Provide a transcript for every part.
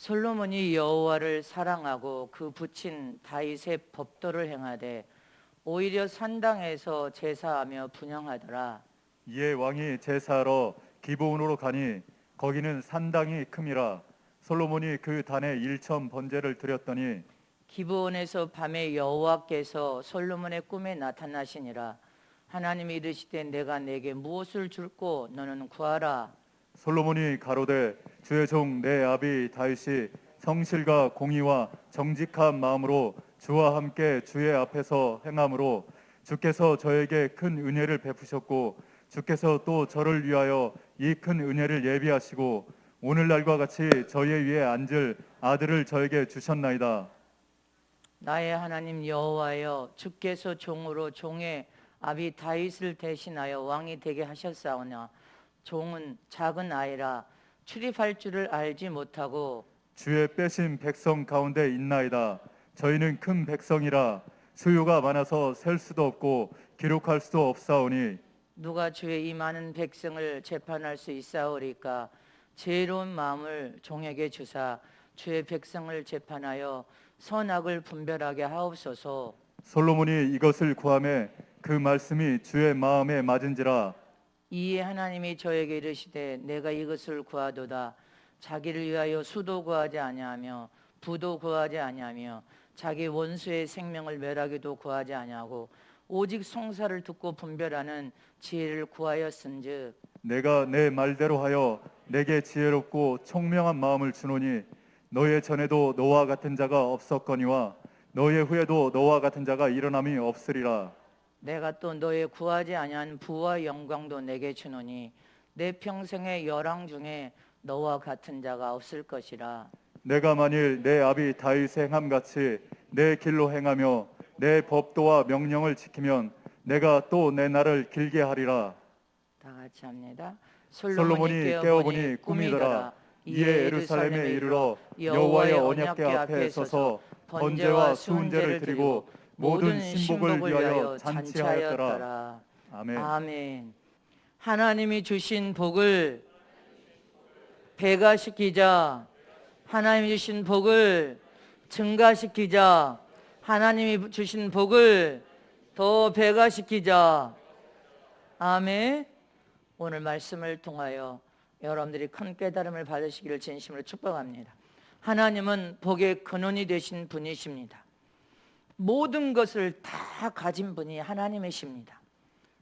솔로몬이 여호와를 사랑하고 그 붙인 다윗의 법도를 행하되 오히려 산당에서 제사하며 분향하더라. 이에 왕이 제사하러 기브온으로 가니 거기는 산당이 큼이라. 솔로몬이 그 단에 1천 번제를 드렸더니 기브온에서 밤에 여호와께서 솔로몬의 꿈에 나타나시니라. 하나님이 이르시되 내가 내게 무엇을 줄고 너는 구하라. 솔로몬이 가로되 주의 종 내 아비 다윗이 성실과 공의와 정직한 마음으로 주와 함께 주의 앞에서 행함으로 주께서 저에게 큰 은혜를 베푸셨고 주께서 또 저를 위하여 이 큰 은혜를 예비하시고 오늘날과 같이 저희 위에 앉을 아들을 저에게 주셨나이다. 나의 하나님 여호와여, 주께서 종으로 종의 아비 다윗을 대신하여 왕이 되게 하셨사오나 종은 작은 아이라 출입할 줄을 알지 못하고 주의 빼신 백성 가운데 있나이다. 저희는 큰 백성이라 수요가 많아서 셀 수도 없고 기록할 수도 없사오니 누가 주의 이 많은 백성을 재판할 수 있사오리까. 지혜로운 마음을 종에게 주사 주의 백성을 재판하여 선악을 분별하게 하옵소서. 솔로몬이 이것을 구하매 그 말씀이 주의 마음에 맞은지라. 이에 하나님이 저에게 이르시되 내가 이것을 구하도다. 자기를 위하여 수도 구하지 아니하며 부도 구하지 아니하며 자기 원수의 생명을 멸하기도 구하지 아니하고 오직 송사를 듣고 분별하는 지혜를 구하였은즉 내가 내 말대로 하여 내게 지혜롭고 총명한 마음을 주노니 너의 전에도 너와 같은 자가 없었거니와 너의 후에도 너와 같은 자가 일어남이 없으리라. 내가 또 너의 구하지 아니한 부와 영광도 내게 주노니 내 평생의 열왕 중에 너와 같은 자가 없을 것이라. 내가 만일 내 아비 다윗의 행함 같이 내 길로 행하며 내 법도와 명령을 지키면 내가 또 내 날을 길게 하리라. 다 같이 합니다. 솔로몬이 깨어보니 꿈이더라. 이에 예루살렘에 이르러 여호와의 언약궤 앞에 서서 번제와 수은제를 드리고 모든 신복을 위하여 잔치하였더라. 아멘. 아멘. 하나님이 주신 복을 배가시키자. 하나님이 주신 복을 증가시키자. 하나님이 주신 복을 더 배가시키자. 아멘. 오늘 말씀을 통하여 여러분들이 큰 깨달음을 받으시기를 진심으로 축복합니다. 하나님은 복의 근원이 되신 분이십니다. 모든 것을 다 가진 분이 하나님이십니다.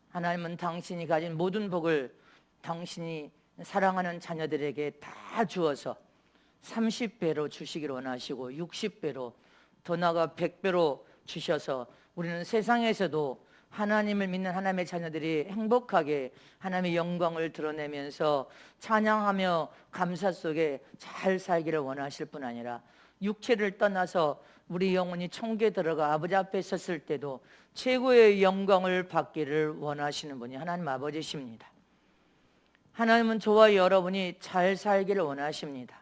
하나님은 당신이 가진 모든 복을 당신이 사랑하는 자녀들에게 다 주어서 30배로 주시기를 원하시고 60배로 더 나아가 100배로 주셔서 우리는 세상에서도 하나님을 믿는 하나님의 자녀들이 행복하게 하나님의 영광을 드러내면서 찬양하며 감사 속에 잘 살기를 원하실 뿐 아니라 육체를 떠나서 우리 영혼이 천국에 들어가 아버지 앞에 섰을 때도 최고의 영광을 받기를 원하시는 분이 하나님 아버지십니다. 하나님은 저와 여러분이 잘 살기를 원하십니다.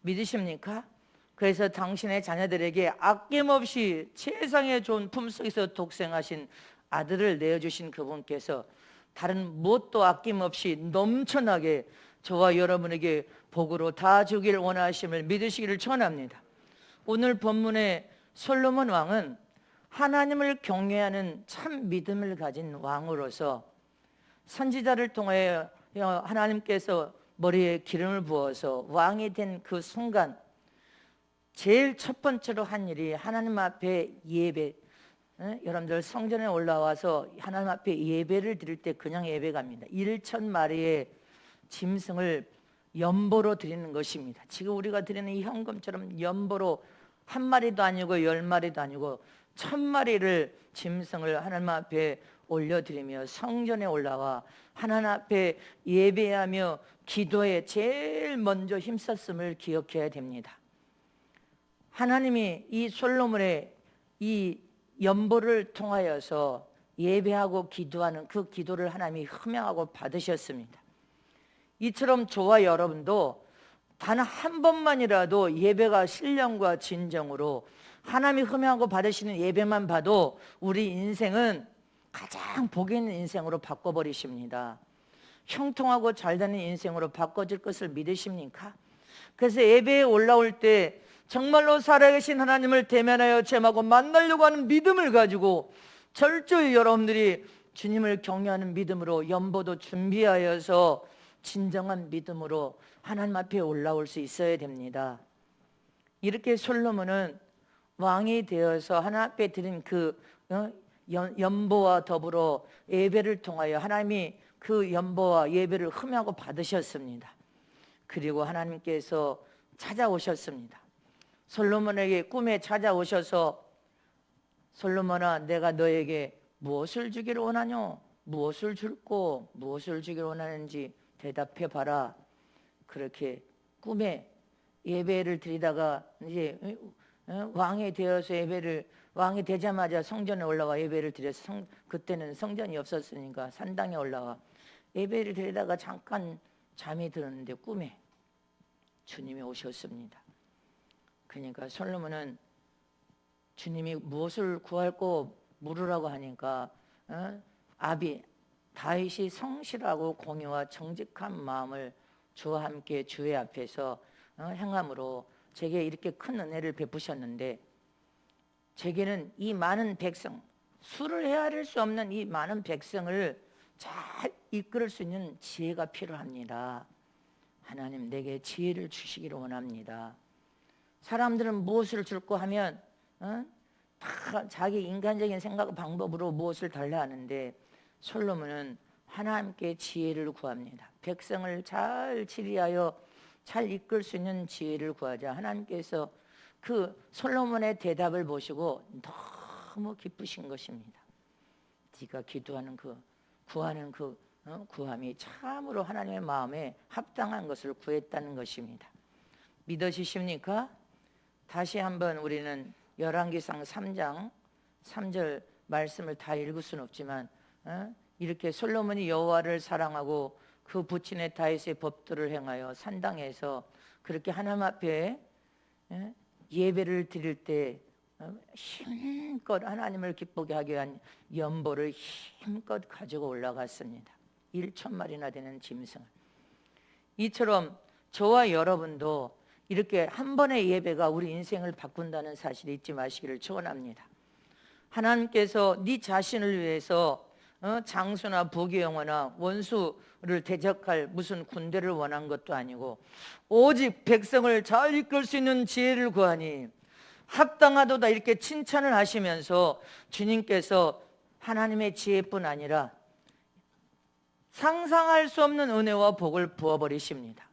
믿으십니까? 그래서 당신의 자녀들에게 아낌없이 세상에 좋은 품속에서 독생하신 아들을 내어주신 그분께서 다른 무엇도 아낌없이 넘쳐나게 저와 여러분에게 복으로 다 주기를 원하심을 믿으시기를 축원합니다. 오늘 본문의 솔로몬 왕은 하나님을 경외하는 참 믿음을 가진 왕으로서 선지자를 통하여 하나님께서 머리에 기름을 부어서 왕이 된 그 순간 제일 첫 번째로 한 일이 하나님 앞에 예배. 여러분들 성전에 올라와서 하나님 앞에 예배를 드릴 때 그냥 예배가 아닙니다. 1,000마리의 짐승을 연보로 드리는 것입니다. 지금 우리가 드리는 이 현금처럼 연보로 한 마리도 아니고 10마리도 아니고 1,000마리를 짐승을 하나님 앞에 올려드리며 성전에 올라와 하나님 앞에 예배하며 기도에 제일 먼저 힘썼음을 기억해야 됩니다. 하나님이 이 솔로몬의 이 연보를 통하여서 예배하고 기도하는 그 기도를 하나님이 흠양하고 받으셨습니다. 이처럼 저와 여러분도 단 한 번만이라도 예배가 신령과 진정으로 하나님이 흠양하고 받으시는 예배만 봐도 우리 인생은 가장 복 있는 인생으로 바꿔버리십니다. 형통하고 잘되는 인생으로 바꿔질 것을 믿으십니까? 그래서 예배에 올라올 때 정말로 살아계신 하나님을 대면하여 제하고 만나려고 하는 믿음을 가지고 철저히 여러분들이 주님을 경외하는 믿음으로 연보도 준비하여서 진정한 믿음으로 하나님 앞에 올라올 수 있어야 됩니다. 이렇게 솔로몬은 왕이 되어서 하나님 앞에 드린 그 연보와 더불어 예배를 통하여 하나님이 그 연보와 예배를 흠하고 받으셨습니다. 그리고 하나님께서 찾아오셨습니다. 솔로몬에게 꿈에 찾아오셔서 솔로몬아, 내가 너에게 무엇을 주기를 원하뇨? 무엇을 줄고 무엇을 주기를 원하는지 대답해 봐라. 그렇게 꿈에 예배를 드리다가 이제 왕이 되어서 왕이 되자마자 성전에 올라와 예배를 드려서 그때는 성전이 없었으니까 산당에 올라와 예배를 드리다가 잠깐 잠이 들었는데 꿈에 주님이 오셨습니다. 그러니까 솔로몬은 주님이 무엇을 구할고 물으라고 하니까 아비 다윗이 성실하고 공의와 정직한 마음을 주와 함께 주의 앞에서 행함으로 제게 이렇게 큰 은혜를 베푸셨는데 제게는 이 많은 백성, 수를 헤아릴 수 없는 이 많은 백성을 잘 이끌을 수 있는 지혜가 필요합니다. 하나님 내게 지혜를 주시기를 원합니다. 사람들은 무엇을 줄고 하면 다 자기 인간적인 생각 방법으로 무엇을 달라 하는데 솔로몬은 하나님께 지혜를 구합니다. 백성을 잘 지리하여 잘 이끌 수 있는 지혜를 구하자. 하나님께서 그 솔로몬의 대답을 보시고 너무 기쁘신 것입니다. 네가 기도하는 구하는 구함이 참으로 하나님의 마음에 합당한 것을 구했다는 것입니다. 믿으시십니까? 다시 한번 우리는 열왕기상 3장 3절 말씀을 다 읽을 수는 없지만 이렇게 솔로몬이 여호와를 사랑하고 그 부친의 다윗의 법도를 행하여 산당에서 그렇게 하나님 앞에 예배를 드릴 때 힘껏 하나님을 기쁘게 하기 위한 연보를 힘껏 가지고 올라갔습니다. 1,000마리나 되는 짐승을. 이처럼 저와 여러분도 이렇게 한 번의 예배가 우리 인생을 바꾼다는 사실을 잊지 마시기를 축원합니다. 하나님께서 네 자신을 위해서 장수나 부귀영화나 원수를 대적할 무슨 군대를 원한 것도 아니고 오직 백성을 잘 이끌 수 있는 지혜를 구하니 합당하도다 이렇게 칭찬을 하시면서 주님께서 하나님의 지혜뿐 아니라 상상할 수 없는 은혜와 복을 부어버리십니다.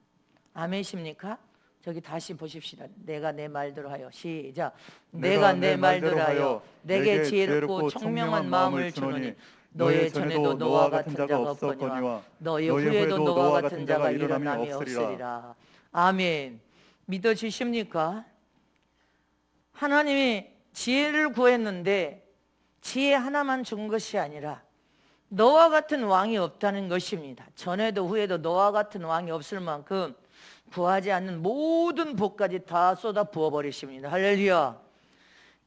아멘이십니까? 저기 다시 보십시다. 내가 내 말대로 하여 시작. 내가 내 말대로 하여 내게 지혜롭고 총명한 마음을 주노니 너의 전에도 너와 같은 자가 없거니와 너의 후에도 너와 같은 자가 일어남이 없으리라. 아멘. 믿어지십니까? 하나님이 지혜를 구했는데 지혜 하나만 준 것이 아니라 너와 같은 왕이 없다는 것입니다. 전에도 후에도 너와 같은 왕이 없을 만큼 구하지 않는 모든 복까지 다 쏟아 부어버리십니다. 할렐루야.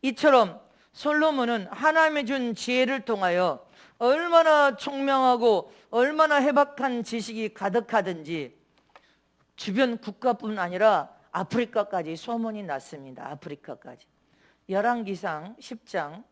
이처럼 솔로몬은 하나님이 준 지혜를 통하여 얼마나 총명하고 얼마나 해박한 지식이 가득하든지 주변 국가뿐 아니라 아프리카까지 소문이 났습니다. 아프리카까지. 열왕기상 10장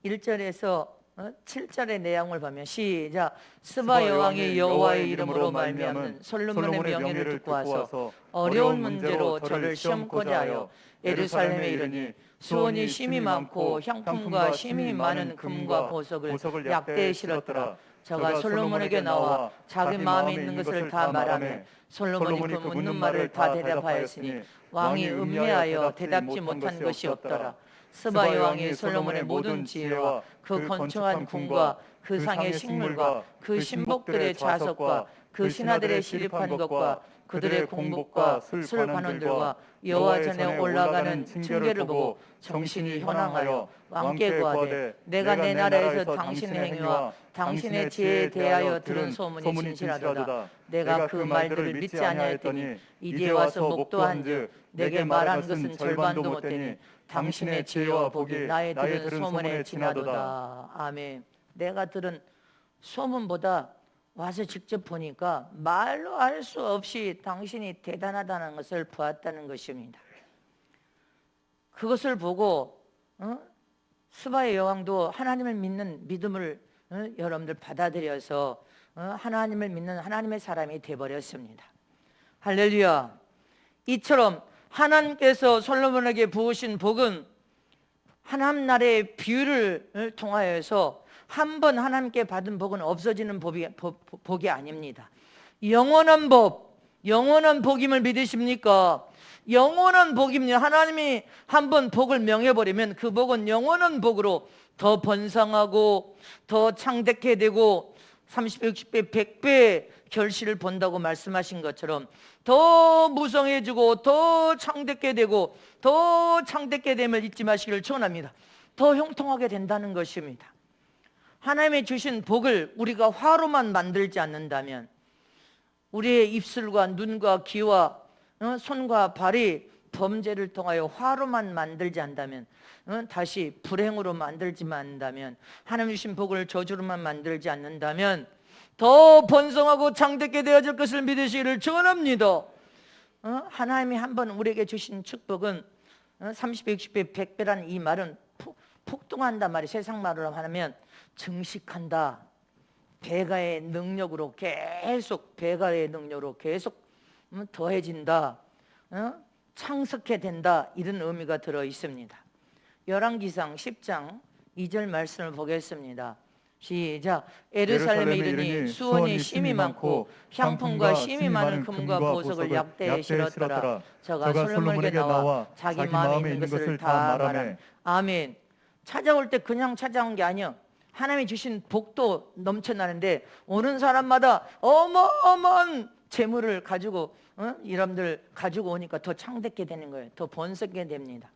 1절에서 7절의 내용을 보면 시작. 스바 여왕이 여호와의 이름으로 말미암는 솔로몬의 명예를 듣고 와서 어려운 문제로 저를 시험코자 하여 예루살렘에 이르니 수원이 심히 많고 향품과 심히 많은 금과 보석을 약대에 실었더라. 저가 솔로몬에게 나와 자기 마음에 있는 것을 다 말하며 솔로몬이 그 묻는 말을 다 대답하였으니 왕이 음미하여 대답지 못한 것이 없더라. 스바 여왕이 솔로몬의 모든 지혜와 그 건축한 궁과 그 상의 식물과 그 신복들의 좌석과 그 신하들의 시립한 것과 그들의 공복과 술 관원들과 여호와 전에 올라가는 층계를 보고 정신이 현황하여 왕께 구하되 내가 내 나라에서 당신의 행위와 당신의 지혜에 대하여 들은 소문이 진실하도다. 내가 그 말들을 믿지 아니하였더니 이제 와서 목도한즉 내게 말한 것은 절반도 못되니 당신의 지혜와 복이 나의 들은 소문에 지나도다. 아멘. 내가 들은 소문보다 와서 직접 보니까 말로 할 수 없이 당신이 대단하다는 것을 보았다는 것입니다. 그것을 보고 스바의 여왕도 하나님을 믿는 믿음을 여러분들 받아들여서 하나님을 믿는 하나님의 사람이 되어버렸습니다. 할렐루야. 이처럼 하나님께서 솔로몬에게 부으신 복은 하나님 나라의 비유를 통하여서 한 번 하나님께 받은 복은 없어지는 복이 아닙니다. 영원한 복, 영원한 복임을 믿으십니까? 영원한 복입니다. 하나님이 한 번 복을 명해버리면 그 복은 영원한 복으로 더 번성하고 더 창대케 되고 30배, 60배, 100배 결실을 본다고 말씀하신 것처럼 더 무성해지고 더 창대케 되고 더 창대케 됨을 잊지 마시기를 축원합니다. 더 형통하게 된다는 것입니다. 하나님이 주신 복을 우리가 화로만 만들지 않는다면, 우리의 입술과 눈과 귀와 손과 발이 범죄를 통하여 화로만 만들지 않는다면, 다시 불행으로 만들지만 않는다면, 하나님 주신 복을 저주로만 만들지 않는다면 더 번성하고 창대케 되어질 것을 믿으시기를 축원합니다. 하나님이 한번 우리에게 주신 축복은 30배, 60배, 100배라는 이 말은 폭등한단 말이, 세상 말로 하면 증식한다. 배가의 능력으로 계속, 배가의 능력으로 계속 더해진다. 창석해 된다. 이런 의미가 들어 있습니다. 열왕기상 10장 2절 말씀을 보겠습니다. 시작. 예루살렘에 이르니 수원이 심이 많고 향품과 심이 많은 금과 보석을 약대에 실었더라. 저가 솔로몬에게 나와 자기 마음에 있는 것을 다 말하네. 아멘. 찾아올 때 그냥 찾아온 게 아니야. 하나님이 주신 복도 넘쳐나는데 오는 사람마다 어마어마한 재물을 가지고 여러분들 가지고 오니까 더 창대케 되는 거예요. 더 번성하게 됩니다.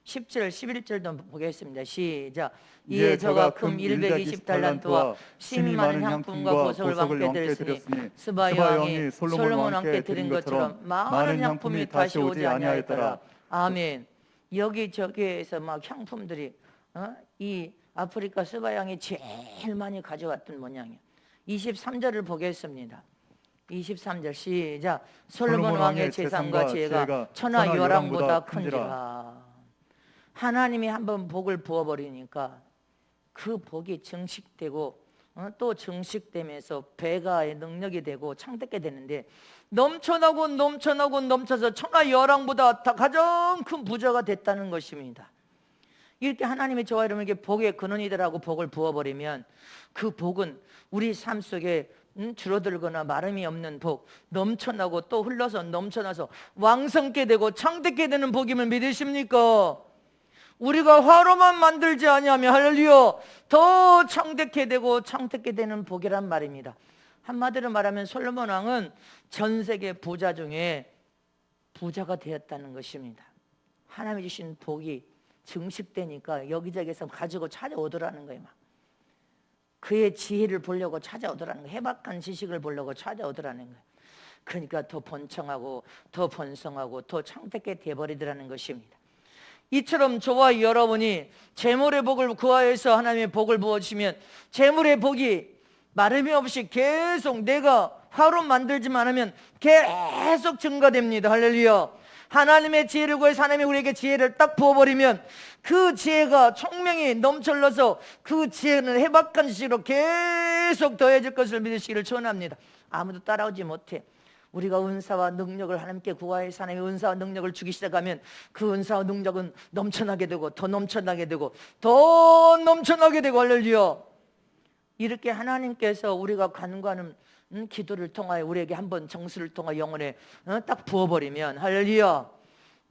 10절 11절도 보겠습니다. 시작. 이에 저가 금 120달란트와 심이 많은 향품과 보석을 왕께 드렸으니 스바 여왕이 솔로몬 왕께 드린 것처럼 많은 향품이 다시 오지 아니하였더라. 아멘. 여기저기에서 막 향품들이 이 아프리카 스바 여왕이 제일 많이 가져왔던 모양이에요. 23절을 보겠습니다. 23절 시작. 솔로몬 왕의 재산과 지혜가 천하 요랑보다 큰지라. 하나님이 한번 복을 부어버리니까 그 복이 증식되고 또 증식되면서 배가의 능력이 되고 창대케 되는데, 넘쳐나고 넘쳐나고 넘쳐서 천하 열왕보다 가장 큰 부자가 됐다는 것입니다. 이렇게 하나님이 저와 여러분에게 복의 근원이더라고 복을 부어버리면 그 복은 우리 삶 속에 줄어들거나 마름이 없는 복, 넘쳐나고 또 흘러서 넘쳐나서 왕성케 되고 창대케 되는 복임을 믿으십니까? 우리가 화로만 만들지 아니하면 할렐루야 더 창대케 되고 창대케 되는 복이란 말입니다. 한마디로 말하면 솔로몬 왕은 전 세계 부자 중에 부자가 되었다는 것입니다. 하나님이 주신 복이 증식되니까 여기저기서 가지고 찾아오더라는 거예요. 막. 그의 지혜를 보려고 찾아오더라는 거예요. 해박한 지식을 보려고 찾아오더라는 거예요. 그러니까 더 번창하고 더 번성하고 더 창대케 되어버리더라는 것입니다. 이처럼 저와 여러분이 재물의 복을 구하여서 하나님의 복을 부어주시면 재물의 복이 마름이 없이 계속 내가 화로 만들지만 하면 계속 증가됩니다. 할렐루야. 하나님의 지혜를 구해서 하나님이 우리에게 지혜를 딱 부어버리면 그 지혜가 총명이 넘쳐흘러서 그 지혜는 해박한 지식으로 계속 더해질 것을 믿으시기를 축원합니다. 아무도 따라오지 못해. 우리가 은사와 능력을 하나님께 구하여서 하나님의 은사와 능력을 주기 시작하면 그 은사와 능력은 넘쳐나게 되고 더 넘쳐나게 되고 더 넘쳐나게 되고 할렐루야. 이렇게 하나님께서 우리가 간구하는 기도를 통하여 우리에게 한번 정수를 통하여 영혼에 딱 부어버리면 할렐루야,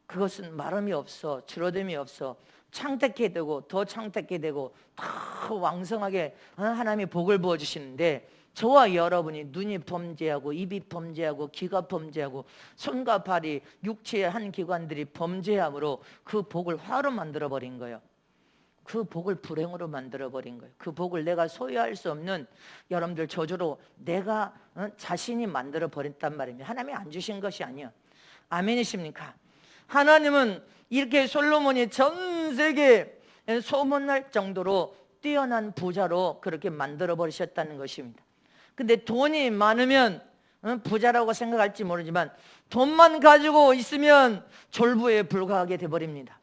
그것은 마름이 없어, 줄어듦이 없어, 창대케 되고 더 창대케 되고 더 왕성하게 하나님이 복을 부어주시는데, 저와 여러분이 눈이 범죄하고 입이 범죄하고 귀가 범죄하고 손과 발이 육체의 한 기관들이 범죄함으로 그 복을 화로 만들어버린 거예요. 그 복을 불행으로 만들어버린 거예요. 그 복을 내가 소유할 수 없는 여러분들 저주로 내가 자신이 만들어버렸단 말입니다. 하나님이 안 주신 것이 아니에요. 아멘이십니까? 하나님은 이렇게 솔로몬이 전 세계에 소문날 정도로 뛰어난 부자로 그렇게 만들어버리셨다는 것입니다. 근데 돈이 많으면 부자라고 생각할지 모르지만 돈만 가지고 있으면 졸부에 불과하게 돼버립니다.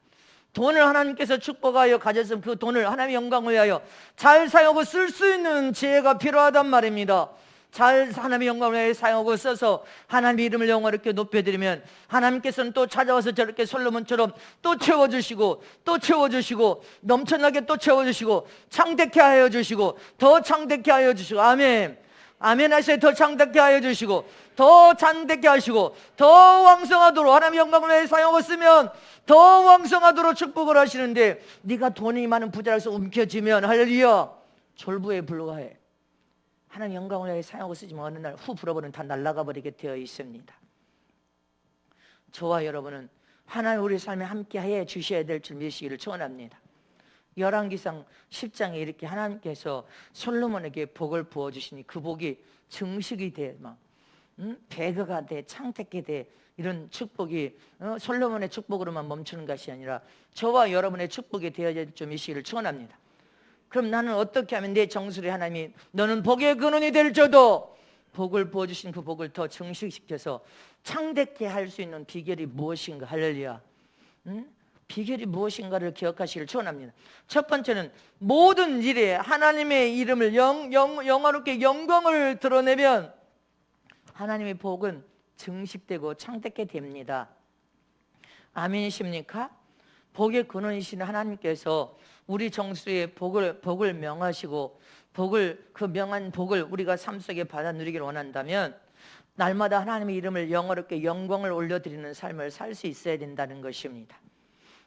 돈을 하나님께서 축복하여 가졌으면 그 돈을 하나님의 영광을 위하여 잘 사용하고 쓸 수 있는 지혜가 필요하단 말입니다. 잘 하나님의 영광을 위하여 사용하고 써서 하나님의 이름을 영화롭게 높여드리면 하나님께서는 또 찾아와서 저렇게 솔로몬처럼 또 채워주시고 또 채워주시고 넘쳐나게 또 채워주시고 창대케 하여 주시고 더 창대케 하여 주시고 아멘 아멘 하시에 더 창대케 하여 주시고 더 창대케 하시고 더 왕성하도록 하나님의 영광을 위해 사용하고 쓰면 더 왕성하도록 축복을 하시는데 네가 돈이 많은 부자라서 움켜쥐면 할렐루야 졸부에 불과해. 하나님 영광을 위해 사용하고 쓰지만 어느 날 후 불어버리면 다 날아가 버리게 되어 있습니다. 저와 여러분은 하나님 우리 삶에 함께 해 주셔야 될 줄 믿으시기를 축원합니다. 열왕기상 10장에 이렇게 하나님께서 솔로몬에게 복을 부어주시니 그 복이 증식이 돼 막 배가가 돼 창택게 돼 이런 축복이 솔로몬의 축복으로만 멈추는 것이 아니라 저와 여러분의 축복이 되어야 될 줄 믿으시기를 축원합니다. 그럼 나는 어떻게 하면 내 정수리 하나님이 너는 복의 근원이 될지어도 복을 부어주신 그 복을 더 증식시켜서 창대케 할 수 있는 비결이 무엇인가 할렐루야 비결이 무엇인가를 기억하시기를 축원합니다. 첫 번째는 모든 일에 하나님의 이름을 영화롭게 영광을 드러내면 하나님의 복은 증식되고 창대케 됩니다. 아멘이십니까? 복의 근원이신 하나님께서 우리 정수리에 복을 명하시고 그 명한 복을 우리가 삶 속에 받아 누리기를 원한다면 날마다 하나님의 이름을 영화롭게 영광을 올려드리는 삶을 살 수 있어야 된다는 것입니다.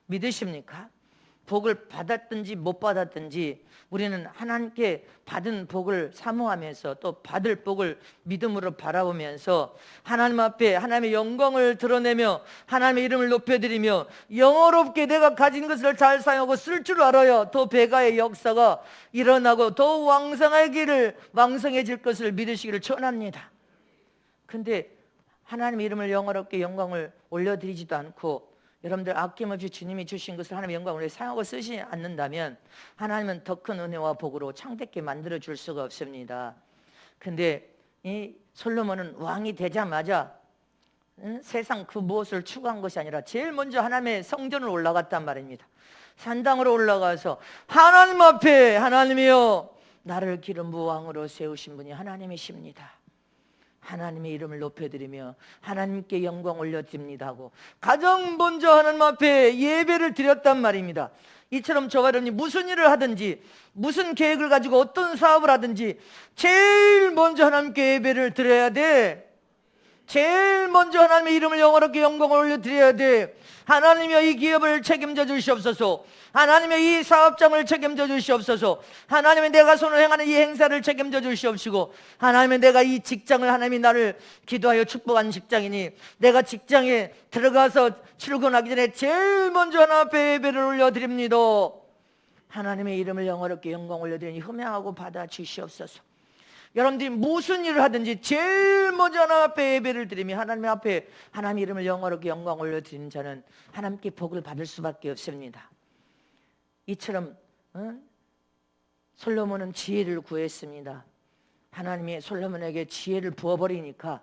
믿으십니까? 복을 받았든지 못 받았든지 우리는 하나님께 받은 복을 사모하면서 또 받을 복을 믿음으로 바라보면서 하나님 앞에 하나님의 영광을 드러내며 하나님의 이름을 높여드리며 영어롭게 내가 가진 것을 잘 사용하고 쓸 줄 알아야 더 배가의 역사가 일어나고 더 왕성해질 것을 믿으시기를 축원합니다. 근데 하나님의 이름을 영어롭게 영광을 올려드리지도 않고 여러분들 아낌없이 주님이 주신 것을 하나님의 영광을 사용하고 쓰지 않는다면 하나님은 더 큰 은혜와 복으로 창대케 만들어 줄 수가 없습니다. 근데 이 솔로몬은 왕이 되자마자 세상 그 무엇을 추구한 것이 아니라 제일 먼저 하나님의 성전을 올라갔단 말입니다. 산당으로 올라가서 하나님 앞에 하나님이여 나를 기름 부어 왕으로 세우신 분이 하나님이십니다. 하나님의 이름을 높여드리며 하나님께 영광 올려드립니다 하고 가장 먼저 하나님 앞에 예배를 드렸단 말입니다. 이처럼 저와 여러분이 무슨 일을 하든지 무슨 계획을 가지고 어떤 사업을 하든지 제일 먼저 하나님께 예배를 드려야 돼. 제일 먼저 하나님의 이름을 영어롭게 영광을 올려드려야 돼. 하나님의 이 기업을 책임져 주시옵소서. 하나님의 이 사업장을 책임져 주시옵소서. 하나님의 내가 손을 행하는 이 행사를 책임져 주시옵시고 하나님의 내가 이 직장을 하나님이 나를 기도하여 축복한 직장이니 내가 직장에 들어가서 출근하기 전에 제일 먼저 하나님 앞에 예배를 올려드립니다. 하나님의 이름을 영어롭게 영광 올려드리니 흠양하고 받아 주시옵소서. 여러분들이 무슨 일을 하든지 제일 먼저 하나님 앞에 예배를 드리며 하나님 앞에 하나님 이름을 영어롭게 영광 올려드리는 자는 하나님께 복을 받을 수밖에 없습니다. 이처럼 솔로몬은 지혜를 구했습니다. 하나님이 솔로몬에게 지혜를 부어버리니까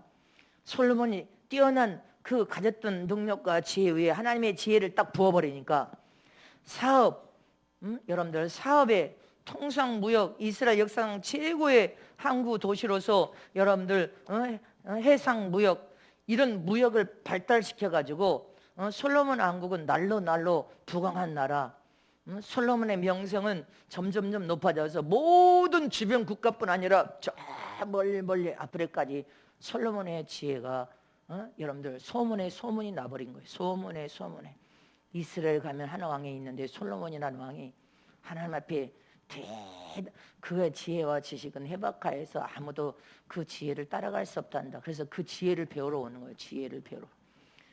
솔로몬이 뛰어난 그 가졌던 능력과 지혜 위에 하나님의 지혜를 딱 부어버리니까 여러분들 사업의 통상무역 이스라엘 역사상 최고의 항구 도시로서 여러분들 해상무역 이런 무역을 발달시켜가지고 솔로몬 왕국은 날로 부강한 나라. 솔로몬의 명성은 점점점 높아져서 모든 주변 국가뿐 아니라 저 멀리 아프리카까지 솔로몬의 지혜가 여러분들 소문이 나버린 거예요. 소문에 이스라엘 가면 한 왕이 있는데 솔로몬이라는 왕이 하나님 앞에 그의 지혜와 지식은 해박하여서 아무도 그 지혜를 따라갈 수 없단다. 그래서 그 지혜를 배우러 오는 거예요. 지혜를 배우러.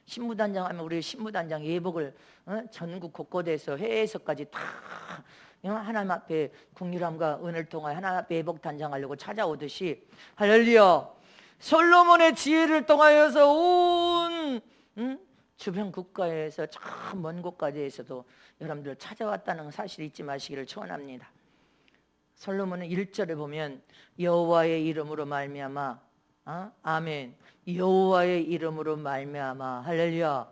신무단장 하면 우리 신무단장 예복을 전국 곳곳에서 해외에서까지 다 하나님 앞에 국률함과 은혜를 통하여 하나님 앞에 예복 단장하려고 찾아오듯이 할렐루야 솔로몬의 지혜를 통하여서 온 주변 국가에서 저 먼 곳까지에서도 여러분들 찾아왔다는 사실 잊지 마시기를 축원합니다. 솔로몬은 1절에 보면 여호와의 이름으로 말미암아, 아멘, 여호와의 이름으로 말미암아, 할렐루야,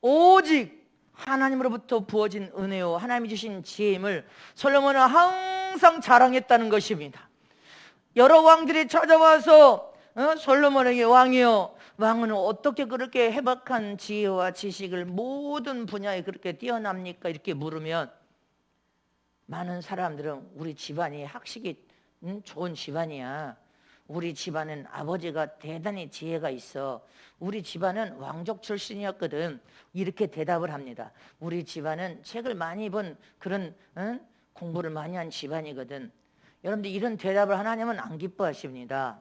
오직 하나님으로부터 부어진 은혜요 하나님이 주신 지혜임을 솔로몬은 항상 자랑했다는 것입니다. 여러 왕들이 찾아와서 솔로몬에게 왕이여, 왕은 어떻게 그렇게 해박한 지혜와 지식을 모든 분야에 그렇게 뛰어납니까? 이렇게 물으면 많은 사람들은 우리 집안이 학식이 좋은 집안이야, 우리 집안은 아버지가 대단히 지혜가 있어, 우리 집안은 왕족 출신이었거든, 이렇게 대답을 합니다. 우리 집안은 책을 많이 본 그런 공부를 많이 한 집안이거든. 여러분들 이런 대답을 하나님은 안 기뻐하십니다.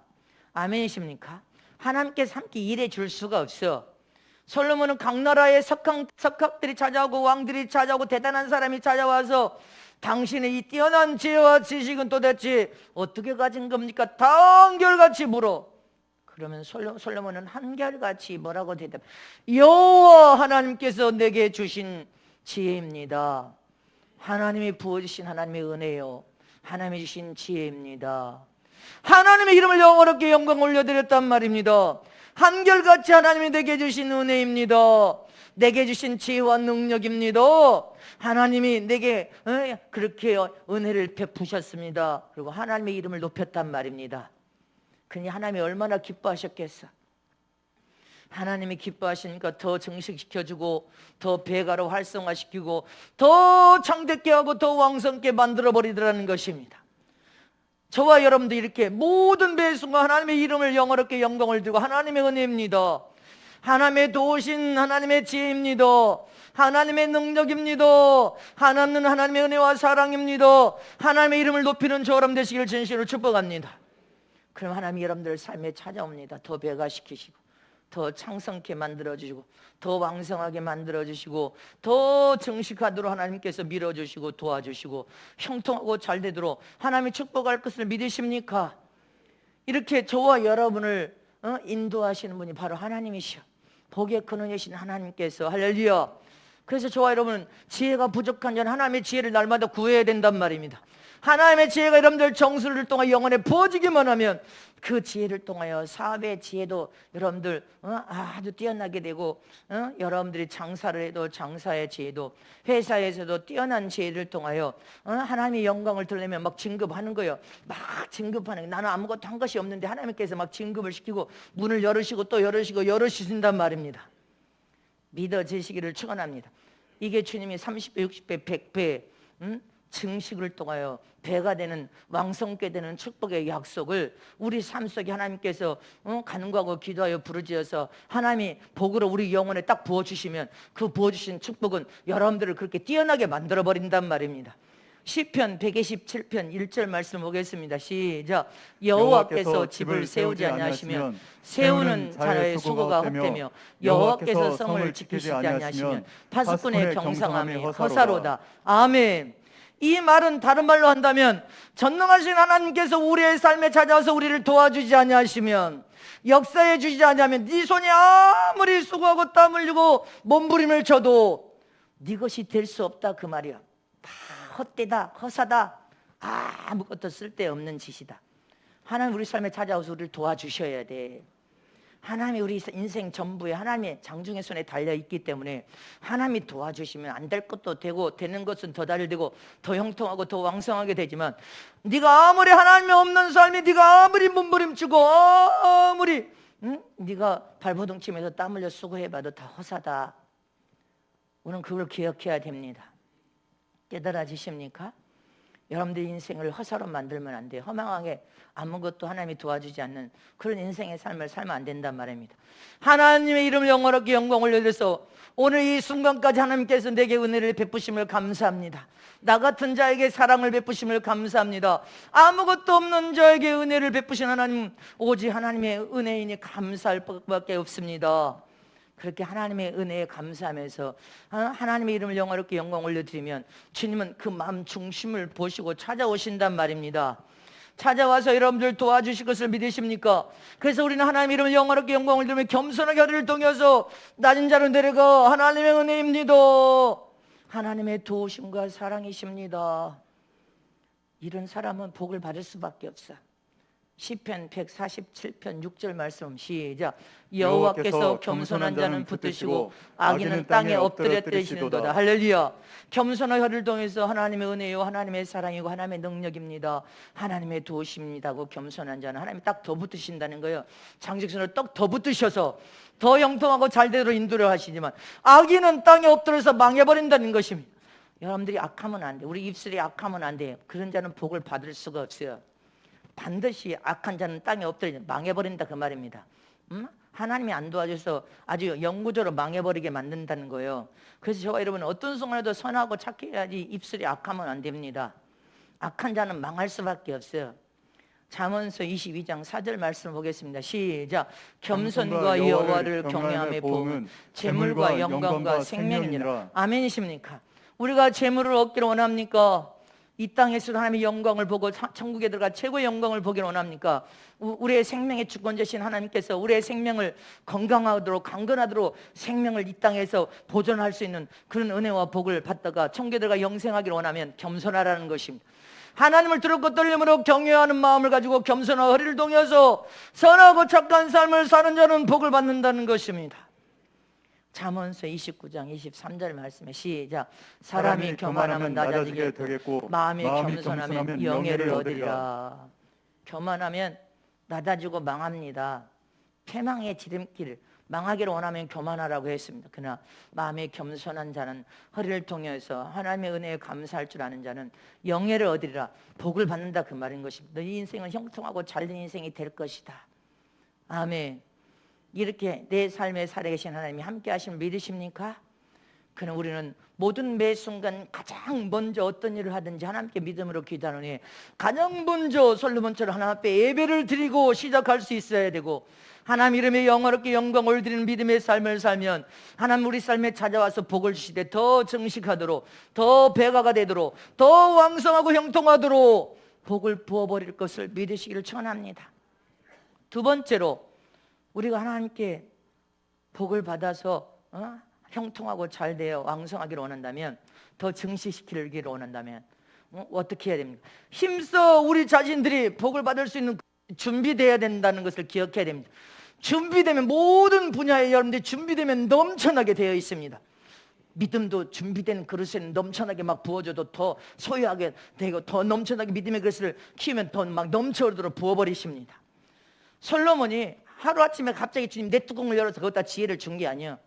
아멘이십니까? 하나님께서 함께 일해 줄 수가 없어. 솔로몬은 각 나라의 석학들이 찾아오고 왕들이 찾아오고 대단한 사람이 찾아와서 당신의 이 뛰어난 지혜와 지식은 도대체 어떻게 가진 겁니까? 다 한결같이 물어. 그러면 솔로몬은 한결같이 뭐라고 대답? 여호와 하나님께서 내게 주신 지혜입니다. 하나님이 부어주신 하나님의 은혜요, 하나님이 주신 지혜입니다. 하나님의 이름을 영어롭게 영광 올려드렸단 말입니다. 한결같이 하나님이 내게 주신 은혜입니다. 내게 주신 지혜와 능력입니다. 하나님이 내게 그렇게 은혜를 베푸셨습니다. 그리고 하나님의 이름을 높였단 말입니다. 그니 하나님이 얼마나 기뻐하셨겠어. 하나님이 기뻐하시니까 더 증식시켜주고 더 배가로 활성화시키고 더 창대케 하고 더 왕성케 만들어버리더라는 것입니다. 저와 여러분도 이렇게 모든 배의 순간 하나님의 이름을 영어롭게 영광을 드리고 하나님의 은혜입니다, 하나님의 도우신 하나님의 지혜입니다, 하나님의 능력입니다, 하나님의 은혜와 사랑입니다, 하나님의 이름을 높이는 저 여러분 되시길 진실로 축복합니다. 그럼 하나님이 여러분들 삶에 찾아옵니다. 더 배가시키시고 더 창성케 만들어주시고 더 왕성하게 만들어주시고 더 증식하도록 하나님께서 밀어주시고 도와주시고 형통하고 잘되도록 하나님이 축복할 것을 믿으십니까? 이렇게 저와 여러분을 인도하시는 분이 바로 하나님이시여, 복의 근원이신 하나님께서, 할렐루야. 그래서 저와 여러분은 지혜가 부족한 자는 하나님의 지혜를 날마다 구해야 된단 말입니다. 하나님의 지혜가 여러분들 정수를 통하여 영혼에 부어지기만 하면 그 지혜를 통하여 사업의 지혜도 여러분들 아주 뛰어나게 되고, 여러분들이 장사를 해도 장사의 지혜도, 회사에서도 뛰어난 지혜를 통하여 하나님의 영광을 들려면 막 진급하는 거예요. 막 진급하는 거예요. 나는 아무것도 한 것이 없는데 하나님께서 막 진급을 시키고 문을 열으시고 또 열으신단 말입니다. 믿어지시기를 축원합니다. 이게 주님이 30배, 60배, 100배 증식을 통하여 배가 되는, 왕성케 되는 축복의 약속을 우리 삶 속에 하나님께서 간구하고 기도하여 부르짖어서 하나님이 복으로 우리 영혼에 딱 부어주시면 그 부어주신 축복은 여러분들을 그렇게 뛰어나게 만들어버린단 말입니다. 시편 127편 1절 말씀 보겠습니다. 시작. 여호와께서 집을 세우지 아니하시면 세우는 자의 수고가 헛되며 여호와께서 성을 지키시지 아니하시면 파수꾼의 경상함이 허사로다. 아멘. 이 말은 다른 말로 한다면 전능하신 하나님께서 우리의 삶에 찾아와서 우리를 도와주지 아니하시면, 역사해 주시지 아니하면 네 손이 아무리 수고하고 땀 흘리고 몸부림을 쳐도 네 것이 될 수 없다, 그 말이야. 다 헛되다, 허사다, 아무것도 쓸데없는 짓이다. 하나님 우리 삶에 찾아와서 우리를 도와주셔야 돼. 하나님이 우리 인생 전부에 하나님의 장중의 손에 달려있기 때문에 하나님이 도와주시면 안 될 것도 되고 되는 것은 더 잘되고 더 형통하고 더 왕성하게 되지만, 네가 아무리 하나님이 없는 삶이, 네가 아무리 몸부림치고 아무리 네가 발버둥 치면서 땀 흘려 수고해봐도 다 허사다. 우리는 그걸 기억해야 됩니다. 깨달아지십니까? 여러분들 인생을 허사로 만들면 안 돼요. 허망하게 아무것도 하나님이 도와주지 않는 그런 인생의 삶을 살면 안 된단 말입니다. 하나님의 이름을 영원하게 영광 올려드려서 오늘 이 순간까지 하나님께서 내게 은혜를 베푸심을 감사합니다. 나 같은 자에게 사랑을 베푸심을 감사합니다. 아무것도 없는 자에게 은혜를 베푸신 하나님, 오직 하나님의 은혜이니 감사할 것밖에 없습니다. 그렇게 하나님의 은혜에 감사하면서 하나님의 이름을 영화롭게 영광 올려드리면 주님은 그 마음 중심을 보시고 찾아오신단 말입니다. 찾아와서 여러분들 도와주실 것을 믿으십니까? 그래서 우리는 하나님의 이름을 영화롭게 영광 올리며 겸손하게 허리를 동여서 낮은 자로 내려가 하나님의 은혜입니다, 하나님의 도우심과 사랑이십니다. 이런 사람은 복을 받을 수밖에 없어. 시편 147편 6절 말씀 시작. 여호와께서 겸손한 자는 붙드시고 악인은 땅에 엎드려 때리시는도다. 할렐루야. 겸손한 혀를 통해서 하나님의 은혜요 하나님의 사랑이고 하나님의 능력입니다. 하나님의 도우심이다고 겸손한 자는 하나님이 딱 더 붙드신다는 거예요. 장직선을 딱 더 붙드셔서 더 형통하고 잘대로 인도를 하시지만 악인은 땅에 엎드려서 망해버린다는 것입니다. 여러분들이 악하면 안 돼. 우리 입술이 악하면 안 돼. 그런 자는 복을 받을 수가 없어요. 반드시 악한 자는 땅에 엎드려 망해버린다 그 말입니다. 하나님이 안 도와줘서 아주 영구적으로 망해버리게 만든다는 거예요. 그래서 저와 여러분은 어떤 순간에도 선하고 착해야지 입술이 악하면 안 됩니다. 악한 자는 망할 수밖에 없어요. 잠언서 22장 4절 말씀 보겠습니다. 시작. 겸손과 여호와를 경외함의 복은 재물과 영광과 생명이니라. 아멘이십니까? 우리가 재물을 얻기를 원합니까? 이 땅에서도 하나님의 영광을 보고 천국에 들어가 최고의 영광을 보기를 원합니까? 우리의 생명의 주권자신 하나님께서 우리의 생명을 건강하도록 강건하도록 생명을 이 땅에서 보존할 수 있는 그런 은혜와 복을 받다가 천국에 들어가 영생하기를 원하면 겸손하라는 것입니다. 하나님을 두렵고 떨림으로 경외하는 마음을 가지고 겸손한 허리를 동여서 선하고 착한 삶을 사는 자는 복을 받는다는 것입니다. 잠언서 29장 23절 말씀에 시작. 사람이 교만하면 낮아지게 되겠고 마음이 겸손하면 영예를 얻으리라. 교만하면 낮아지고 망합니다. 패망의 지름길, 망하기를 원하면 교만하라고 했습니다. 그러나 마음이 겸손한 자는 허리를 통해서 하나님의 은혜에 감사할 줄 아는 자는 영예를 얻으리라. 복을 받는다 그 말인 것입니다. 너희 인생은 형통하고 잘된 인생이 될 것이다. 아멘. 이렇게 내 삶에 살아계신 하나님이 함께 하시면 믿으십니까? 그럼 우리는 모든 매 순간 가장 먼저 어떤 일을 하든지 하나님께 믿음으로 기도하노니 가장 먼저 솔로몬처럼 하나님 앞에 예배를 드리고 시작할 수 있어야 되고 하나님 이름에 영화롭게 영광을 드리는 믿음의 삶을 살면 하나님 우리 삶에 찾아와서 복을 주시되 더 정식하도록 더 배가가 되도록 더 왕성하고 형통하도록 복을 부어버릴 것을 믿으시기를 축원합니다. 두 번째로 우리가 하나님께 복을 받아서 형통하고 잘 되어 왕성하기를 원한다면 더 증식시키기를 원한다면 어떻게 해야 됩니까? 힘써 우리 자신들이 복을 받을 수 있는 준비되어야 된다는 것을 기억해야 됩니다. 준비되면 모든 분야에 여러분들이 준비되면 넘쳐나게 되어 있습니다. 믿음도 준비된 그릇에 넘쳐나게 막 부어줘도 더 소유하게 되고 더 넘쳐나게 믿음의 그릇을 키우면 더 막 넘쳐오도록 부어버리십니다. 솔로몬이 하루아침에 갑자기 주님 내 뚜껑을 열어서 거기다 지혜를 준 게 아니에요.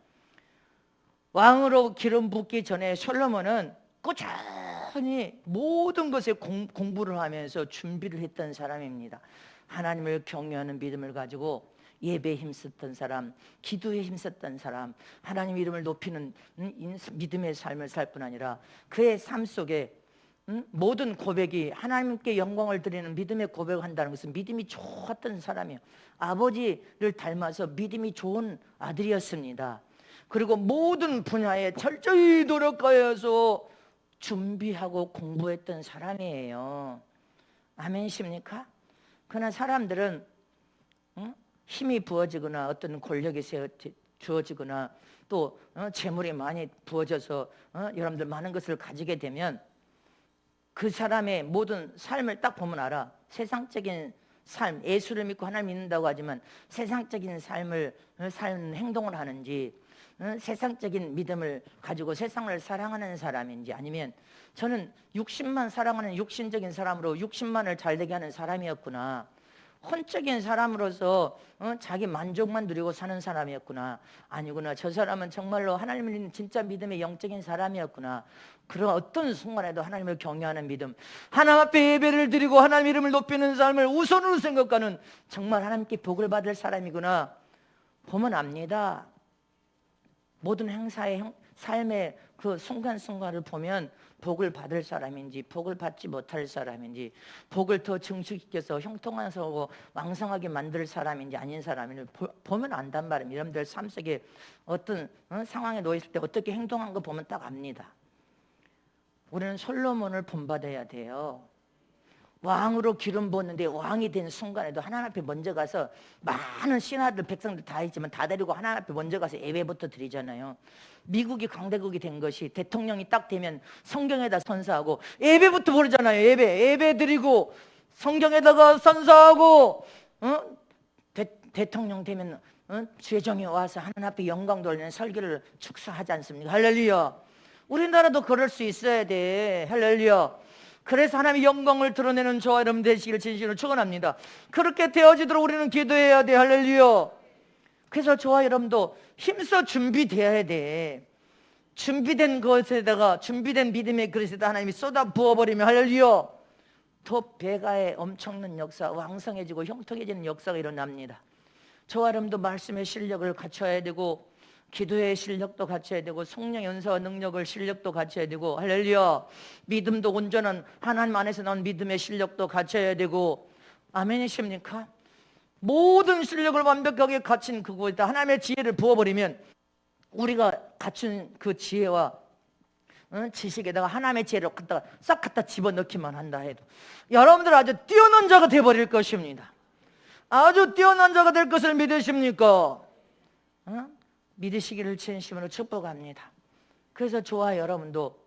왕으로 기름 붓기 전에 솔로몬은 꾸준히 모든 것에 공부를 하면서 준비를 했던 사람입니다. 하나님을 경외하는 믿음을 가지고 예배에 힘썼던 사람, 기도에 힘썼던 사람, 하나님 이름을 높이는 믿음의 삶을 살 뿐 아니라 그의 삶 속에 모든 고백이 하나님께 영광을 드리는 믿음의 고백을 한다는 것은 믿음이 좋았던 사람이에요. 아버지를 닮아서 믿음이 좋은 아들이었습니다. 그리고 모든 분야에 철저히 노력하여서 준비하고 공부했던 사람이에요. 아멘이십니까? 그러나 사람들은 힘이 부어지거나 어떤 권력이 주어지거나 또 재물이 많이 부어져서 여러분들 많은 것을 가지게 되면 그 사람의 모든 삶을 딱 보면 알아. 세상적인 삶, 예수를 믿고 하나님 믿는다고 하지만 세상적인 삶을 사는 행동을 하는지 세상적인 믿음을 가지고 세상을 사랑하는 사람인지 아니면 저는 60만 사랑하는 육신적인 사람으로 60만을 잘되게 하는 사람이었구나. 혼적인 사람으로서 자기 만족만 누리고 사는 사람이었구나. 아니구나. 저 사람은 정말로 하나님을 믿는 진짜 믿음의 영적인 사람이었구나. 그런 어떤 순간에도 하나님을 경외하는 믿음, 하나님 앞에 예배를 드리고 하나님 이름을 높이는 삶을 우선으로 생각하는 정말 하나님께 복을 받을 사람이구나. 보면 압니다. 모든 행사의 삶의 그 순간순간을 보면 복을 받을 사람인지 복을 받지 못할 사람인지 복을 더 증식시켜서 형통하고 왕성하게 만들 사람인지 아닌 사람인지 보면 안단 말입니다. 여러분들 삶 속에 어떤 상황에 놓였을 때 어떻게 행동한 거 보면 딱 압니다. 우리는 솔로몬을 본받아야 돼요. 왕으로 기름 부었는데 왕이 된 순간에도 하나님 앞에 먼저 가서 많은 신하들 백성들 다 있지만 다 데리고 하나님 앞에 먼저 가서 예배부터 드리잖아요. 미국이 강대국이 된 것이 대통령이 딱 되면 성경에다 선서하고 예배부터 부르잖아요. 예배 드리고 성경에다가 선서하고 대통령 되면 주의종이 와서 하나님 앞에 영광 돌리는 설교를 축사하지 않습니까? 할렐루야. 우리나라도 그럴 수 있어야 돼. 할렐루야. 그래서 하나님의 영광을 드러내는 저와 여러분 되시기를 진심으로 축원합니다. 그렇게 되어지도록 우리는 기도해야 돼. 할렐루야. 그래서 저와 여러분도 힘써 준비되어야 돼. 준비된 것에다가 준비된 믿음의 그릇에다 하나님이 쏟아 부어버리면 할렐루야, 더 배가의 엄청난 역사, 왕성해지고 형통해지는 역사가 일어납니다. 저와 여러분도 말씀의 실력을 갖춰야 되고 기도의 실력도 갖춰야 되고 성령의 은사와 능력을 실력도 갖춰야 되고 할렐루야, 믿음도 온전한 하나님 안에서 나온 믿음의 실력도 갖춰야 되고 아멘이십니까? 모든 실력을 완벽하게 갖춘 그곳에다 하나님의 지혜를 부어버리면 우리가 갖춘 그 지혜와 지식에다가 하나님의 지혜를 싹 갖다 집어넣기만 한다 해도 여러분들 아주 뛰어난 자가 되어버릴 것입니다. 아주 뛰어난 자가 될 것을 믿으십니까? 믿으시기를 진심으로 축복합니다. 그래서 저와 여러분도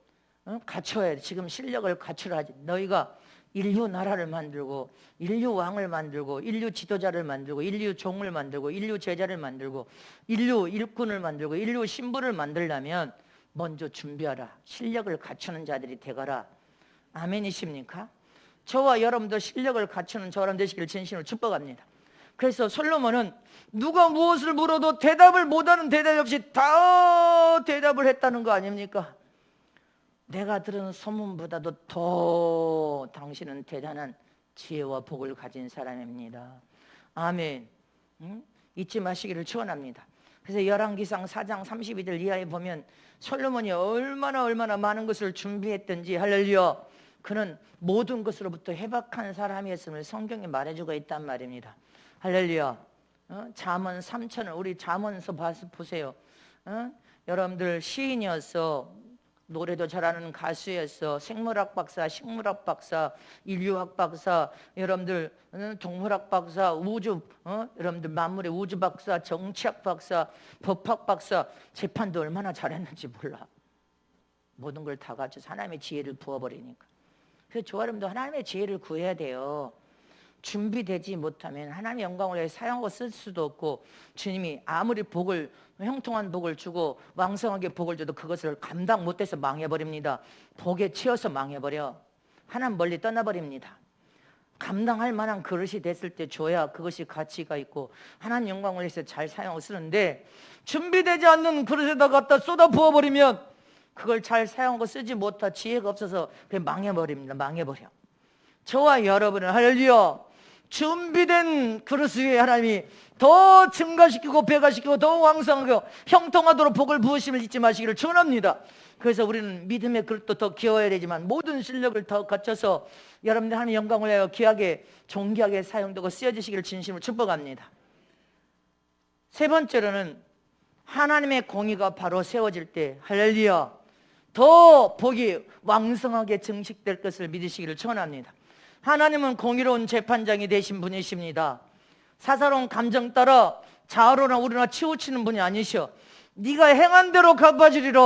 갖춰야 돼. 지금 실력을 갖추라지. 너희가 인류 나라를 만들고 인류 왕을 만들고 인류 지도자를 만들고 인류 종을 만들고 인류 제자를 만들고 인류 일꾼을 만들고 인류 신부를 만들려면 먼저 준비하라. 실력을 갖추는 자들이 되거라. 아멘이십니까? 저와 여러분도 실력을 갖추는 저랑 되시기를 진심으로 축복합니다. 그래서 솔로몬은 누가 무엇을 물어도 대답을 못하는 대답이 없이 다 대답을 했다는 거 아닙니까? 내가 들은 소문보다도 더 당신은 대단한 지혜와 복을 가진 사람입니다. 아멘. 잊지 마시기를 축원합니다. 그래서 열왕기상 4장 32절 이하에 보면 솔로몬이 얼마나 많은 것을 준비했던지 할렐루야, 그는 모든 것으로부터 해박한 사람이었음을 성경에 말해주고 있단 말입니다. 할렐루야. 잠언 3천을 우리 잠언서 보세요. 여러분들 시인이었어, 노래도 잘하는 가수였어, 생물학 박사, 식물학 박사, 인류학 박사, 여러분들 동물학 박사, 여러분들 만물의 우주 박사, 정치학 박사, 법학 박사, 재판도 얼마나 잘했는지 몰라. 모든 걸 다 가져서 하나님의 지혜를 부어버리니까. 그래서 저와 여러분도 하나님의 지혜를 구해야 돼요. 준비되지 못하면 하나님의 영광을 위해 사용하고 쓸 수도 없고, 주님이 아무리 형통한 복을 주고 왕성하게 복을 줘도 그것을 감당 못해서 망해버립니다. 복에 치여서 망해버려. 하나님 멀리 떠나버립니다. 감당할 만한 그릇이 됐을 때 줘야 그것이 가치가 있고 하나님 영광을 위해서 잘 사용하고 쓰는데, 준비되지 않는 그릇에다 갖다 쏟아 부어버리면 그걸 잘 사용하고 쓰지 못하 지혜가 없어서 그냥 망해버립니다. 망해버려. 저와 여러분은 할렐루야, 준비된 그릇 위에 하나님이 더 증가시키고 배가시키고 더 왕성하고 형통하도록 복을 부으심을 잊지 마시기를 축원합니다. 그래서 우리는 믿음의 그릇도 더 키워야 되지만 모든 실력을 더 갖춰서 여러분들 하나님의 영광을 위하여 귀하게 존귀하게 사용되고 쓰여지시기를 진심으로 축복합니다. 세 번째로는 하나님의 공의가 바로 세워질 때 할렐루야, 더 복이 왕성하게 증식될 것을 믿으시기를 축원합니다. 하나님은 공의로운 재판장이 되신 분이십니다. 사사로운 감정 따라 좌우로나 우로나 치우치는 분이 아니셔. 네가 행한 대로 갚아주리라.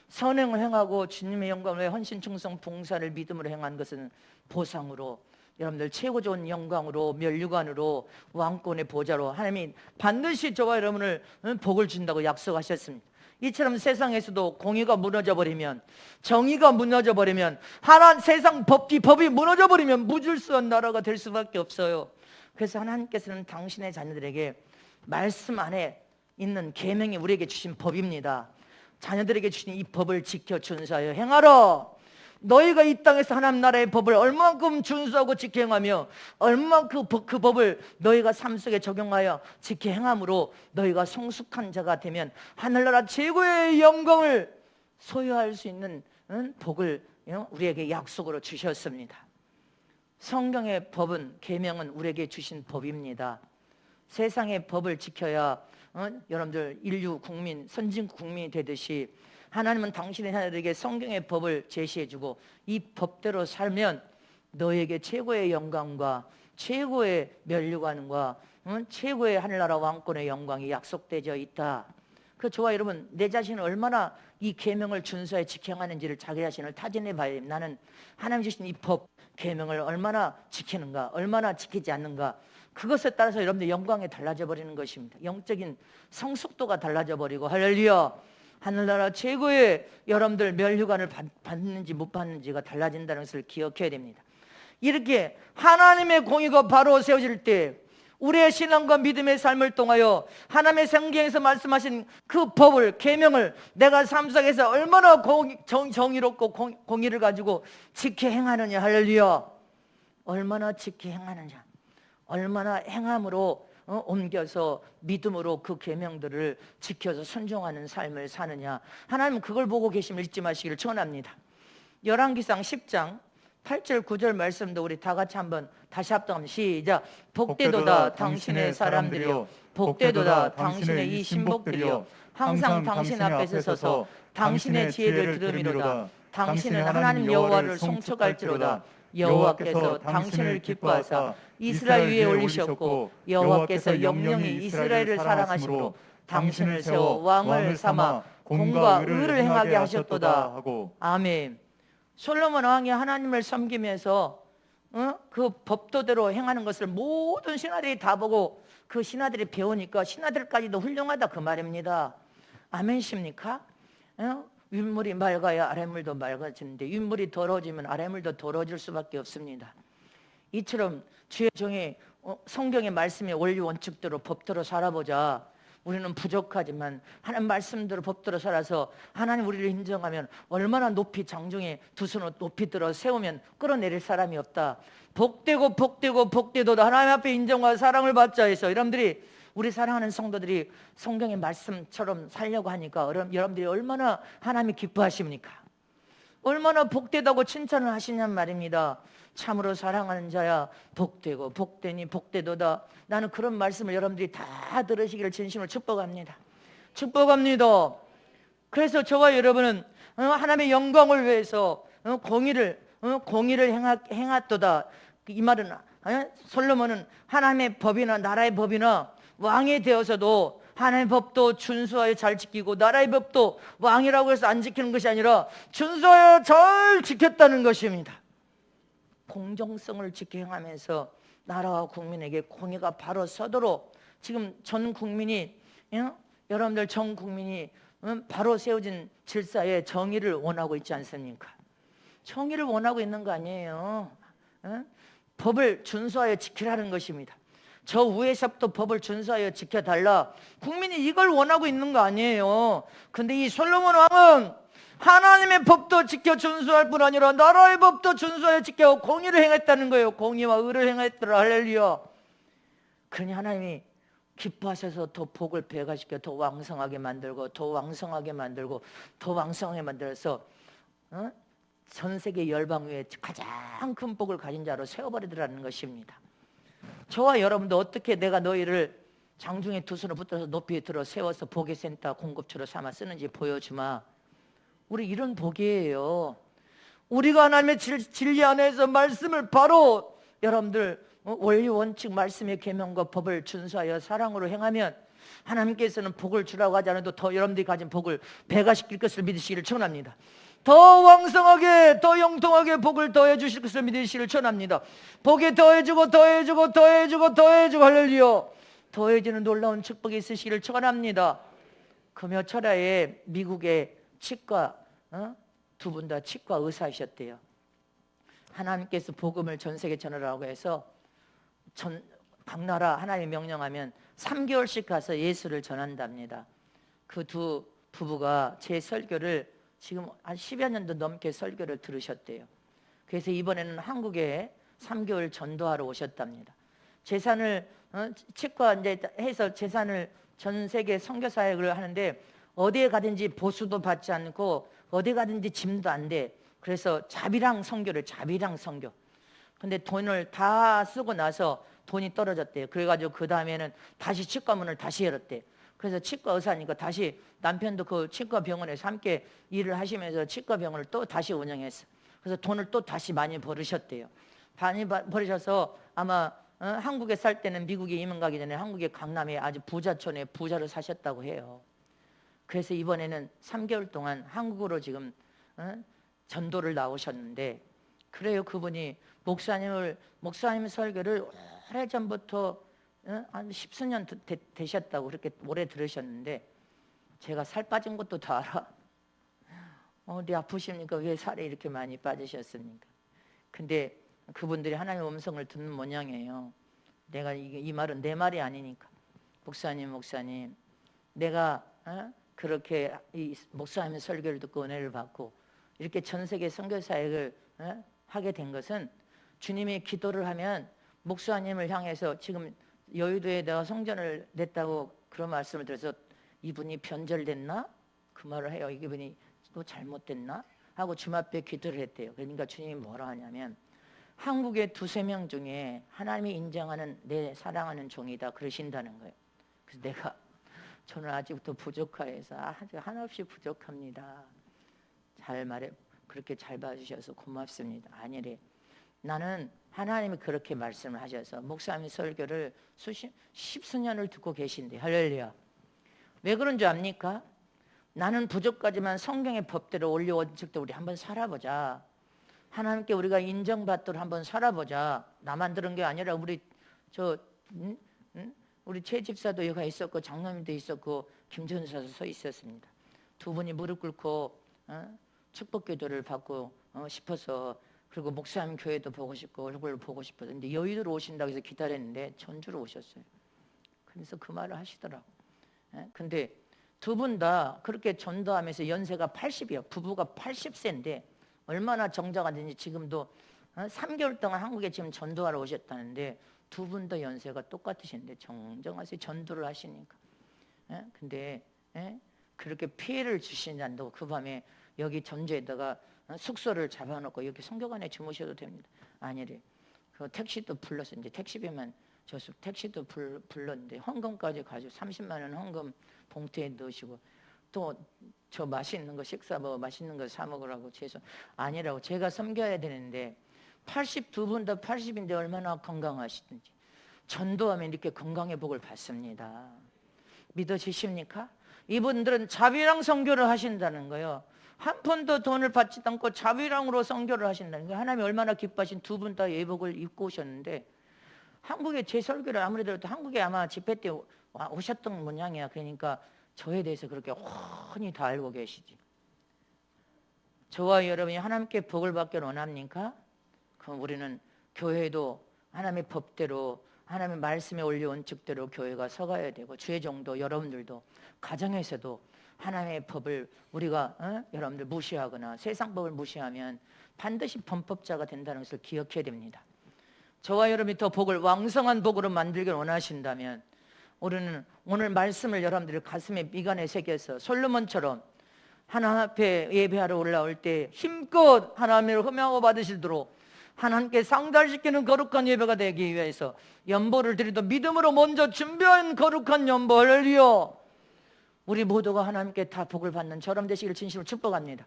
선행을 행하고 주님의 영광을 위해 헌신 충성 봉사를 믿음으로 행한 것은 보상으로, 여러분들 최고 좋은 영광으로 면류관으로 왕권의 보좌로 하나님이 반드시 저와 여러분을 복을 준다고 약속하셨습니다. 이처럼 세상에서도 공의가 무너져버리면, 정의가 무너져버리면, 세상 법이 무너져버리면 무질서한 나라가 될 수밖에 없어요. 그래서 하나님께서는 당신의 자녀들에게 말씀 안에 있는 계명이 우리에게 주신 법입니다. 자녀들에게 주신 이 법을 지켜 준수하여 행하라. 너희가 이 땅에서 하나님 나라의 법을 얼만큼 준수하고 지켜 행하며 얼만큼 그 법을 너희가 삶 속에 적용하여 지켜 행함으로 너희가 성숙한 자가 되면 하늘나라 최고의 영광을 소유할 수 있는 복을 우리에게 약속으로 주셨습니다. 성경의 법은, 계명은 우리에게 주신 법입니다. 세상의 법을 지켜야 여러분들 인류 국민, 선진국 국민이 되듯이 하나님은 당신의 자녀들에게 성경의 법을 제시해주고 이 법대로 살면 너에게 최고의 영광과 최고의 면류관과 최고의 하늘나라 왕권의 영광이 약속되어 있다. 그 저와 여러분, 내 자신은 얼마나 이 계명을 준수하여 지켜가는지를 자기 자신을 타진해 봐야 됩니다. 나는 하나님 주신 이 법, 계명을 얼마나 지키는가, 얼마나 지키지 않는가. 그것에 따라서 여러분들 영광이 달라져 버리는 것입니다. 영적인 성숙도가 달라져 버리고, 할렐루야, 하늘나라 최고의 여러분들 면류관을 받는지 못 받는지가 달라진다는 것을 기억해야 됩니다. 이렇게 하나님의 공의가 바로 세워질 때 우리의 신앙과 믿음의 삶을 통하여 하나님의 성경에서 말씀하신 그 법을, 계명을 내가 삶 속에서 얼마나 정의롭고 공의를 가지고 지켜 행하느냐. 할렐루야. 얼마나 지켜 행하느냐, 얼마나 행함으로 옮겨서 믿음으로 그 계명들을 지켜서 순종하는 삶을 사느냐. 하나님은 그걸 보고 계심을 잊지 마시기를 축원합니다. 열왕기상 10장 8절 9절 말씀도 우리 다 같이 한번 다시 합동하면 시작. 복되도다 당신의 사람들이여, 복되도다 당신의 이 신복들이여, 항상 당신 앞에 서서 당신의 지혜를 들으미로다. 당신은 하나님 여호와를 송축할지로다. 여호와께서 당신을 기뻐하사 이스라엘 위에 올리셨고, 여호와께서 영영이 이스라엘을 사랑하심으로 당신을 세워 왕을 삼아 공과 의를 행하게 하셨도다 하고. 아멘. 솔로몬 왕이 하나님을 섬기면서 그 법도대로 행하는 것을 모든 신하들이 다 보고 그 신하들이 배우니까 신하들까지도 훌륭하다 그 말입니다. 아멘십니까? 윗물이 맑아야 아랫물도 맑아지는데 윗물이 더러워지면 아랫물도 더러워질 수밖에 없습니다. 이처럼 주의 종이 성경의 말씀의 원리 원칙대로 법대로 살아보자. 우리는 부족하지만 하나님 말씀대로 법대로 살아서 하나님 우리를 인정하면 얼마나 높이 장중에 두 손을 높이 들어 세우면 끌어내릴 사람이 없다. 복되고 복되고 복되도다. 하나님 앞에 인정과 사랑을 받자 해서 여러분들이, 우리 사랑하는 성도들이 성경의 말씀처럼 살려고 하니까 여러분들이 얼마나 하나님이 기뻐하십니까? 얼마나 복되다고 칭찬을 하시냔 말입니다. 참으로 사랑하는 자야 복되고 복되니 복되도다. 나는 그런 말씀을 여러분들이 다 들으시기를 진심으로 축복합니다. 축복합니다. 그래서 저와 여러분은 하나님의 영광을 위해서 공의를 행했도다. 이 말은 솔로몬은 하나님의 법이나 나라의 법이나 왕이 되어서도 하나님의 법도 준수하여 잘 지키고 나라의 법도 왕이라고 해서 안 지키는 것이 아니라 준수하여 잘 지켰다는 것입니다. 공정성을 지켜 행하면서 나라와 국민에게 공의가 바로 서도록 지금 전 국민이, 여러분들 전 국민이 바로 세워진 질서에 정의를 원하고 있지 않습니까? 정의를 원하고 있는 거 아니에요. 법을 준수하여 지키라는 것입니다. 저 위에서부터 법을 준수하여 지켜달라. 국민이 이걸 원하고 있는 거 아니에요. 근데 이 솔로몬 왕은 하나님의 법도 지켜 준수할 뿐 아니라 나라의 법도 준수하여 지켜 공의를 행했다는 거예요. 공의와 의를 행했더라. 할렐루야. 그러니 하나님이 기뻐하셔서 더 복을 배가시켜 더 왕성하게 만들고 더 왕성하게 만들고 더 왕성하게 만들어서 전 세계 열방 위에 가장 큰 복을 가진 자로 세워버리더라는 것입니다. 저와 여러분도 어떻게 내가 너희를 장중에 두 손을 붙들어서 높이 들어 세워서 복의 센터 공급처로 삼아 쓰는지 보여주마. 우리 이런 복이에요. 우리가 하나님의 진리 안에서 말씀을 바로 여러분들 원리 원칙 말씀의 계명과 법을 준수하여 사랑으로 행하면 하나님께서는 복을 주라고 하지 않아도 더 여러분들이 가진 복을 배가시킬 것을 믿으시기를 축원합니다. 더 왕성하게 더 영통하게 복을 더해 주실 것을 믿으시기를 축원합니다. 복이 더해지고 더해지고 더해지고 더해지고 할렐루야. 더해지는 놀라운 축복이 있으시기를 축원합니다. 금요 철야에 미국의 치과 두 분 다 치과 의사이셨대요. 하나님께서 복음을 전 세계 전하라고 해서 각 나라 하나님이 명령하면 3개월씩 가서 예수를 전한답니다. 그 두 부부가 제 설교를 지금 한 10여 년도 넘게 설교를 들으셨대요. 그래서 이번에는 한국에 3개월 전도하러 오셨답니다. 재산을 치과 이제 해서 재산을 전 세계 선교 사역을 하는데 어디에 가든지 보수도 받지 않고 어디 가든지 짐도 안 돼. 그래서 자비랑 선교를 자비랑 선교. 근데 돈을 다 쓰고 나서 돈이 떨어졌대요. 그래가지고 그 다음에는 다시 치과 문을 다시 열었대. 그래서 치과 의사니까 다시 남편도 그 치과 병원에서 함께 일을 하시면서 치과 병원을 또 다시 운영했어. 그래서 돈을 또 다시 많이 벌으셨대요. 많이 벌으셔서 아마 한국에 살 때는 미국에 이민 가기 전에 한국의 강남에 아주 부자촌에 부자로 사셨다고 해요. 그래서 이번에는 3개월 동안 한국으로 지금 전도를 나오셨는데, 그래요. 그분이 목사님 설교를 오래전부터 한 십수년 되셨다고 그렇게 오래 들으셨는데, 제가 살 빠진 것도 다 알아. 어디 아프십니까? 왜 살이 이렇게 많이 빠지셨습니까? 근데 그분들이 하나님의 음성을 듣는 모양이에요. 내가 이 말은 내 말이 아니니까. 목사님, 내가 그렇게 이 목사님의 설교를 듣고 은혜를 받고 이렇게 전 세계 선교 사역을 하게 된 것은, 주님이 기도를 하면 목사님을 향해서 지금 여의도에 내가 성전을 냈다고 그런 말씀을 드려서 이분이 변절됐나? 그 말을 해요. 이분이 또 잘못됐나? 하고 주님 앞에 기도를 했대요. 그러니까 주님이 뭐라 하냐면, 한국의 2-3명 중에 하나님이 인정하는 내 사랑하는 종이다 그러신다는 거예요. 그래서 저는 아직도 부족해서 아직 한없이 부족합니다. 잘 말해, 그렇게 잘 봐주셔서 고맙습니다. 아니래. 나는 하나님이 그렇게 말씀을 하셔서 목사님 설교를 십수년을 듣고 계신데, 할렐루야. 왜 그런 줄 압니까? 나는 부족하지만 성경의 법대로 올려온 즉도 우리 한번 살아보자. 하나님께 우리가 인정받도록 한번 살아보자. 나만 들은 게 아니라 우리 최 집사도 여기 있었고 장로님도 있었고 김전사도 서 있었습니다. 두 분이 무릎 꿇고 축복 기도를 받고 싶어서, 그리고 목사님 교회도 보고 싶고 얼굴을 보고 싶어서, 근데 여의도로 오신다고 해서 기다렸는데 전주로 오셨어요. 그래서 그 말을 하시더라고. 근데 두 분 다 그렇게 전도하면서 연세가 80이에요. 부부가 80세인데 얼마나 정자가 되는지, 지금도 3개월 동안 한국에 지금 전도하러 오셨다는데 두 분 다 연세가 똑같으신데 정정하세요. 전도를 하시니까. 근데 그렇게 피해를 주신다고 그 밤에 여기 전주에다가 숙소를 잡아놓고 여기 성교관에 주무셔도 됩니다. 아니래. 그 택시도 불렀어. 이제 택시비만 택시도 불렀는데 헌금까지 가지고 30만 원 헌금 봉투에 넣으시고, 또 저 맛있는 거 맛있는 거 사 먹으라고 제서 아니라고. 제가 섬겨야 되는데 82분 다 80인데 얼마나 건강하시든지 전도하면 이렇게 건강의 복을 받습니다. 믿어지십니까? 이분들은 자비랑 선교를 하신다는 거예요. 한 푼도 돈을 받지 않고 자비랑으로 선교를 하신다는 거예요. 하나님이 얼마나 기뻐하신, 두 분 다 예복을 입고 오셨는데, 한국에 제 설교를 아무리 들어도 한국에 아마 집회 때 오셨던 모양이야. 그러니까 저에 대해서 그렇게 훤히 다 알고 계시지. 저와 여러분이 하나님께 복을 받기를 원합니까? 그럼 우리는 교회도 하나님의 법대로, 하나님의 말씀에 올려온 즉대로 교회가 서가야 되고, 주의 종도 여러분들도 가정에서도 하나님의 법을 우리가 여러분들 무시하거나 세상 법을 무시하면 반드시 범법자가 된다는 것을 기억해야 됩니다. 저와 여러분이 더 복을 왕성한 복으로 만들기를 원하신다면, 우리는 오늘 말씀을 여러분들이 가슴에 미간에 새겨서 솔로몬처럼 하나님 앞에 예배하러 올라올 때 힘껏 하나님을 흠양하고 받으시도록 하나님께 상달시키는 거룩한 예배가 되기 위해서 연보를 드리도 믿음으로 먼저 준비한 거룩한 연보, 할렐루야. 우리 모두가 하나님께 다 복을 받는 저럼 되시기를 진심으로 축복합니다.